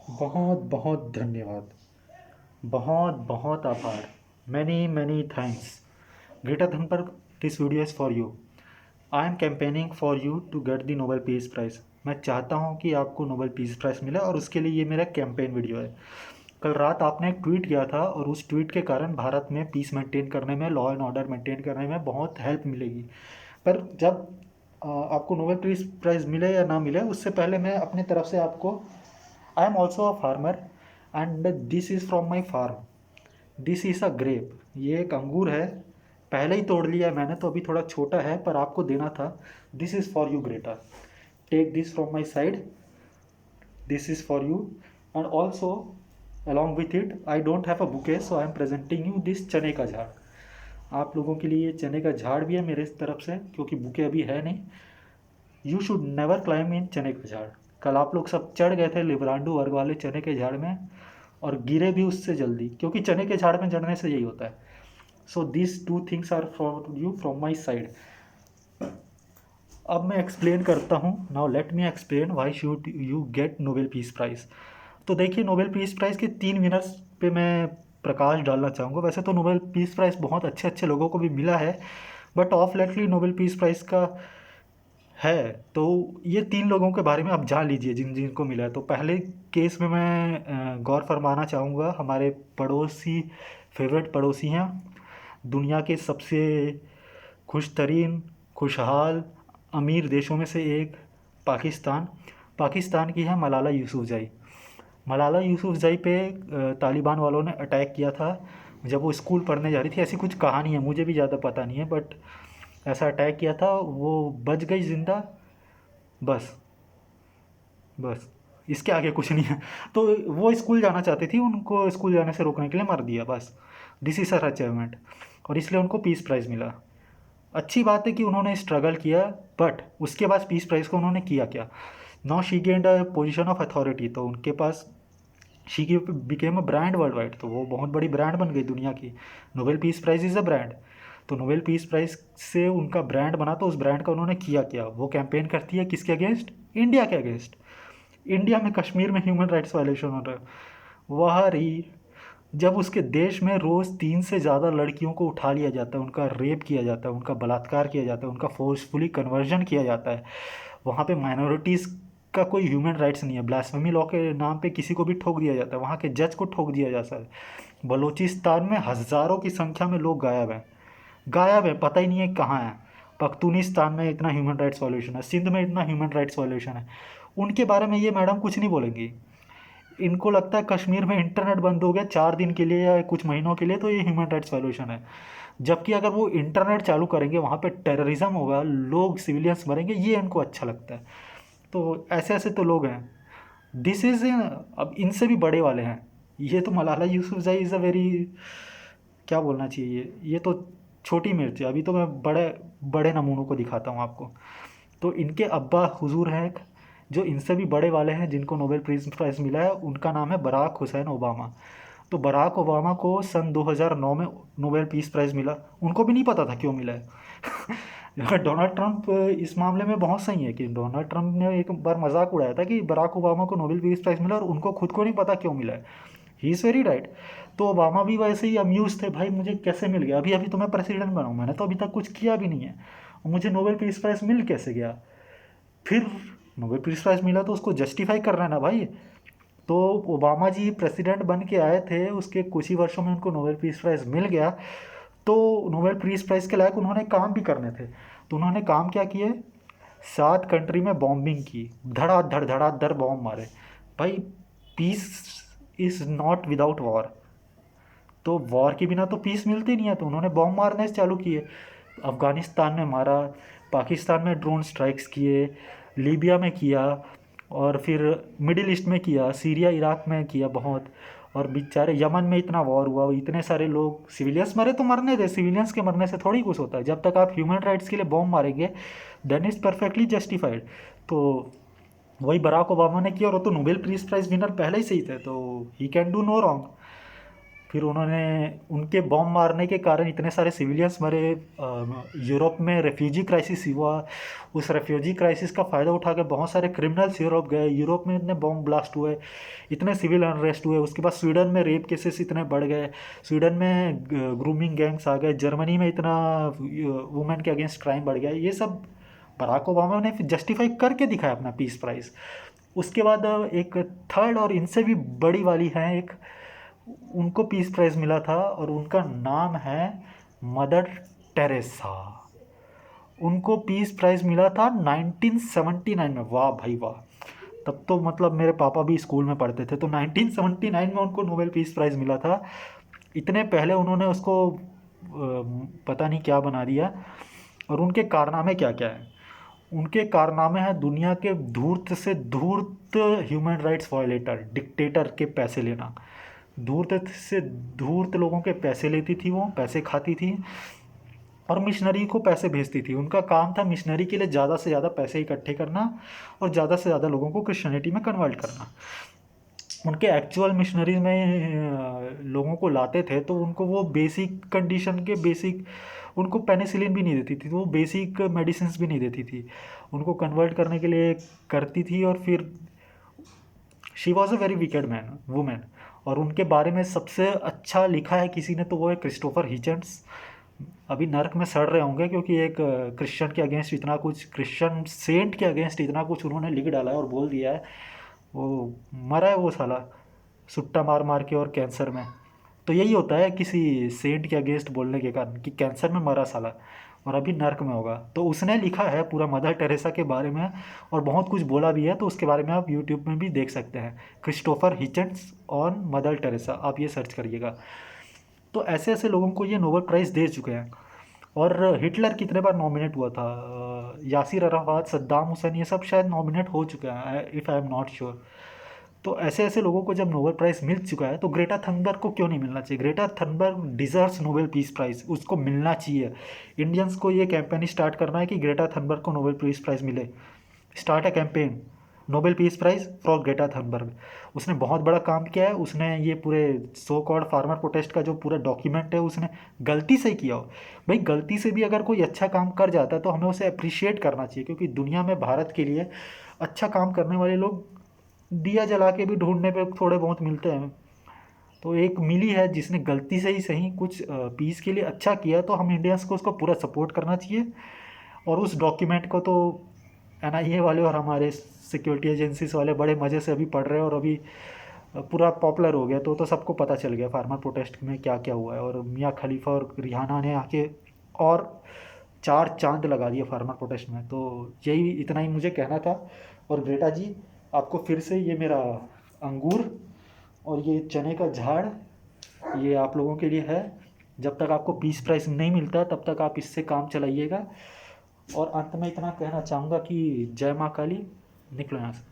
बहुत बहुत धन्यवाद। बहुत बहुत आभार। Many many thanks. Greta Thunberg, this video is for you. I am campaigning for you to get the Nobel peace prize. मैं चाहता हूँ कि आपको नोबेल पीस प्राइज़ मिले और उसके लिए ये मेरा कैंपेन वीडियो है। कल रात आपने एक ट्वीट किया था और उस ट्वीट के कारण भारत में पीस मेंटेन करने में, लॉ एंड ऑर्डर मेंटेन करने में बहुत हेल्प मिलेगी। पर जब आपको नोबेल पीस प्राइज़ मिले या ना मिले, उससे पहले मैं अपनी तरफ से आपको, I am also a farmer and this is from my farm. This is a grape. ये एक अंगूर है। पहले ही तोड़ लिया है मैंने, तो अभी थोड़ा छोटा है पर आपको देना था। This is for you Greta. Take this from my side. This is for you. And also along with it I don't have a bouquet, so I am presenting you this चने का झाड़। आप लोगों के लिए ये चने का झाड़ भी है मेरे तरफ से, क्योंकि बुके अभी है नहीं। यू शुड नेवर क्लाइम इन चने का झाड़। कल आप लोग सब चढ़ गए थे लिब्रांडो वर्ग वाले चने के झाड़ में, और गिरे भी उससे जल्दी, क्योंकि चने के झाड़ में चढ़ने से यही होता है। So this two things are for you from my side. अब मैं एक्सप्लेन करता हूँ। Now let me explain why should you get Nobel peace prize. तो देखिए, नोबेल पीस प्राइज़ के 3 विनर्स पे मैं प्रकाश डालना चाहूँगा। वैसे तो नोबेल पीस प्राइज़ बहुत अच्छे अच्छे लोगों को भी मिला है, but of lately Nobel peace price का है। तो ये 3 लोगों के बारे में आप जान लीजिए जिन जिनको मिला है। तो पहले केस में मैं गौर फरमाना चाहूँगा, हमारे पड़ोसी, फेवरेट पड़ोसी हैं, दुनिया के सबसे खुश तरीन, खुशहाल, अमीर देशों में से एक, पाकिस्तान। पाकिस्तान की है मलाला यूसुफ़ज़ई। मलाला यूसुफ़ज़ई पे तालिबान वालों ने अटैक किया था जब वो स्कूल पढ़ने जा रही थी। ऐसी कुछ कहानी है, मुझे भी ज़्यादा पता नहीं है, बट ऐसा अटैक किया था। वो बच गई ज़िंदा। बस, बस, इसके आगे कुछ नहीं है। तो वो स्कूल जाना चाहती थी, उनको स्कूल जाने से रोकने के लिए मार दिया, बस। This is her achievement. और इसलिए उनको पीस प्राइज़ मिला। अच्छी बात है कि उन्होंने स्ट्रगल किया, बट उसके बाद पीस प्राइज़ को उन्होंने किया क्या? Now she gained a position of authority. तो उनके पास, she became a brand worldwide. तो वो बहुत बड़ी ब्रांड बन गई दुनिया की। Nobel peace prize is a brand. तो नोबेल पीस प्राइज़ से उनका ब्रांड बना, तो उस ब्रांड का उन्होंने किया क्या? वो कैंपेन करती है किसके अगेंस्ट? इंडिया के अगेंस्ट। इंडिया में कश्मीर में ह्यूमन राइट्स वायलेशन हो रहा है, वह रही। जब उसके देश में रोज़ 3 से ज़्यादा लड़कियों को उठा लिया जाता है, उनका रेप किया जाता है, उनका बलात्कार किया जाता है, उनका फोर्सफुली कन्वर्जन किया जाता है, वहाँ पे माइनॉरिटीज़ का कोई ह्यूमन राइट्स नहीं है। ब्लास्फेमी लॉ के नाम पे किसी को भी ठोक दिया जाता है, वहाँ के जज को ठोक दिया जाता है। बलूचिस्तान में हज़ारों की संख्या में लोग गायब हैं। गायब है, पता ही नहीं है कहाँ है। पख्तूनिस्तान में इतना ह्यूमन राइट्स वायलेशन है, सिंध में इतना ह्यूमन राइट्स वायलेशन है। उनके बारे में ये मैडम कुछ नहीं बोलेंगी। इनको लगता है कश्मीर में इंटरनेट बंद हो गया 4 दिन के लिए या कुछ महीनों के लिए, तो ये ह्यूमन राइट्स वायलेशन है। जबकि अगर वो इंटरनेट चालू करेंगे, वहाँ पे टेररिज्म होगा, लोग सिविलियंस मरेंगे, ये इनको अच्छा लगता है। तो ऐसे ऐसे तो लोग हैं। दिस इज़, अब इनसे भी बड़े वाले हैं। ये तो Malala Yousafzai is a very, क्या बोलना चाहिए, ये तो छोटी मिर्च है। अभी तो मैं बड़े बड़े नमूनों को दिखाता हूँ आपको। तो इनके अब्बा हुजूर हैं एक, जो इनसे भी बड़े वाले हैं, जिनको नोबेल पीस प्राइज़ मिला है। उनका नाम है बराक हुसैन ओबामा। तो बराक ओबामा को सन 2009 में नोबेल पीस प्राइज़ मिला। उनको भी नहीं पता था क्यों मिला है। डोनाल्ड ट्रंप इस मामले में बहुत सही है कि डोनाल्ड ट्रंप ने एक बार मजाक उड़ाया था कि बराक ओबामा को नोबेल पीस प्राइज़ मिला और उनको खुद को नहीं पता क्यों मिला है। He is very right. तो ओबामा भी वैसे ही अम्यूज़ थे, भाई मुझे कैसे मिल गया, अभी अभी तो मैं प्रेसिडेंट बना हूँ, मैंने तो अभी तक कुछ किया भी नहीं है, और मुझे नोबेल पीस प्राइज़ मिल कैसे गया? फिर नोबेल पीस प्राइज़ मिला तो उसको जस्टिफाई करना है ना भाई। तो ओबामा जी प्रेसिडेंट बन के आए थे, उसके कुछ ही वर्षों में उनको नोबेल पीस प्राइज़ मिल गया। तो नोबेल पीस प्राइज़ के लायक उन्होंने काम भी करने थे। तो उन्होंने काम क्या किए? 7 कंट्री में बॉम्बिंग की, धड़ाधड़ धड़ाधड़ बॉम्ब मारे। भाई, peace is not without war. तो वॉर के बिना तो पीस मिलती नहीं है। तो उन्होंने बॉम्ब मारने से चालू किए। अफ़गानिस्तान में मारा, पाकिस्तान में ड्रोन स्ट्राइक्स किए, लीबिया में किया, और फिर मिडिल ईस्ट में किया, सीरिया इराक में किया बहुत। और बेचारे यमन में इतना वॉर हुआ, इतने सारे लोग सिविलियंस मरे, तो मरने दे, सिविलियंस के मरने से थोड़ी कुछ होता है। जब तक आप ह्यूमन राइट्स के लिए बॉम्ब मारेंगे, देन इज़ परफेक्टली जस्टिफाइड। तो वही बराक ओबामा ने किया, और वो तो नोबेल पीस प्राइज़ विनर पहले ही से ही थे, तो he can do no wrong. फिर उन्होंने उनके बॉम्ब मारने के कारण इतने सारे सिविलियंस मरे। यूरोप में रेफ्यूजी क्राइसिस हुआ। उस रेफ्यूजी क्राइसिस का फ़ायदा उठा के बहुत सारे क्रिमिनल्स यूरोप गए। यूरोप में इतने बॉम्ब ब्लास्ट हुए, इतने सिविल अनरेस्ट हुए। उसके बाद स्वीडन में रेप केसेस इतने बढ़ गए, स्वीडन में ग्रूमिंग गैंग्स आ गए, जर्मनी में इतना वुमेन के अगेंस्ट क्राइम बढ़ गया। ये सब बराक ओबामा ने जस्टिफाई करके दिखाया अपना पीस प्राइज़। उसके बाद एक थर्ड और इनसे भी बड़ी वाली है एक, उनको पीस प्राइज़ मिला था और उनका नाम है मदर टेरेसा। उनको पीस प्राइज़ मिला था 1979 में। वाह भाई वाह! तब तो मतलब मेरे पापा भी स्कूल में पढ़ते थे। तो 1979 में उनको नोबेल पीस प्राइज़ मिला था। इतने पहले उन्होंने उसको पता नहीं क्या बना दिया। और उनके कारनामे क्या क्या हैं? उनके कारनामे हैं दुनिया के धूर्त से धूर्त ह्यूमन राइट्स वायलेटर, डिक्टेटर के पैसे लेना। धूर्त से धूर्त लोगों के पैसे लेती थी, वो पैसे खाती थी और मिशनरी को पैसे भेजती थी। उनका काम था मिशनरी के लिए ज़्यादा से ज़्यादा पैसे इकट्ठे करना और ज़्यादा से ज़्यादा लोगों को क्रिश्चियनिटी में कन्वर्ट करना। उनके एक्चुअल मिशनरीज में लोगों को लाते थे तो उनको वो बेसिक कंडीशन के बेसिक, उनको पेनिसिलिन भी नहीं देती थी, तो वो बेसिक मेडिसिन भी नहीं देती थी। उनको कन्वर्ट करने के लिए करती थी। और फिर she was a very wicked man women. और उनके बारे में सबसे अच्छा लिखा है किसी ने तो वो है क्रिस्टोफर हिचन्स। अभी नर्क में सड़ रहे होंगे क्योंकि एक क्रिश्चियन के अगेंस्ट इतना कुछ, क्रिश्चियन सेंट के अगेंस्ट इतना कुछ उन्होंने लिख डाला है और बोल दिया है। वो मरा है वो साला, सुट्टा मार मार के और कैंसर में। तो यही होता है किसी सेंट के अगेंस्ट बोलने के कारण कि कैंसर में मरा साला, और अभी नर्क में होगा। तो उसने लिखा है पूरा मदर टेरेसा के बारे में और बहुत कुछ बोला भी है। तो उसके बारे में आप यूट्यूब में भी देख सकते हैं, क्रिस्टोफर हिचन्स ऑन मदर टेरेसा, आप ये सर्च करिएगा। तो ऐसे ऐसे लोगों को ये नोबेल प्राइज़ दे चुके हैं। और हिटलर कितने बार नॉमिनेट हुआ था, यासिर अराफात, सद्दाम हुसैन, ये सब शायद नॉमिनेट हो चुके हैं, if I am not sure. तो ऐसे ऐसे लोगों को जब नोबेल प्राइज़ मिल चुका है तो ग्रेटा थनबर्ग को क्यों नहीं मिलना चाहिए? Greta Thunberg deserves Nobel peace price, उसको मिलना चाहिए। इंडियंस को ये कैंपेन स्टार्ट करना है कि ग्रेटा थनबर्ग को नोबेल पीस प्राइज़ मिले। Start a campaign, Nobel peace prize for Greta Thunberg. उसने बहुत बड़ा काम किया है। उसने ये पूरे सो कॉल्ड फार्मर प्रोटेस्ट का जो पूरा डॉक्यूमेंट है उसने गलती से किया हो। भाई गलती से भी अगर कोई अच्छा काम कर जाता है तो हमें उसे अप्रिशिएट करना चाहिए, क्योंकि दुनिया में भारत के लिए अच्छा काम करने वाले लोग दिया जला के भी ढूंढने पे थोड़े बहुत मिलते हैं। तो एक मिली है जिसने गलती से ही सही कुछ पीस के लिए अच्छा किया, तो हम इंडियंस को उसको पूरा सपोर्ट करना चाहिए। और उस डॉक्यूमेंट को तो एनआईए वाले और हमारे सिक्योरिटी एजेंसीज वाले बड़े मज़े से अभी पढ़ रहे हैं और अभी पूरा पॉपुलर हो गया। तो सबको पता चल गया फार्मर प्रोटेस्ट में क्या क्या हुआ है। और मियाँ खलीफा और रिहाना ने आके और 4 चांद लगा दिए फार्मर प्रोटेस्ट में। तो यही इतना ही मुझे कहना था। और ग्रेटा जी, आपको फिर से ये मेरा अंगूर और ये चने का झाड़, ये आप लोगों के लिए है। जब तक आपको पीस प्राइज़ नहीं मिलता तब तक आप इससे काम चलाइएगा। और अंत में इतना कहना चाहूँगा कि जय माँ काली, निकलो यहाँ से।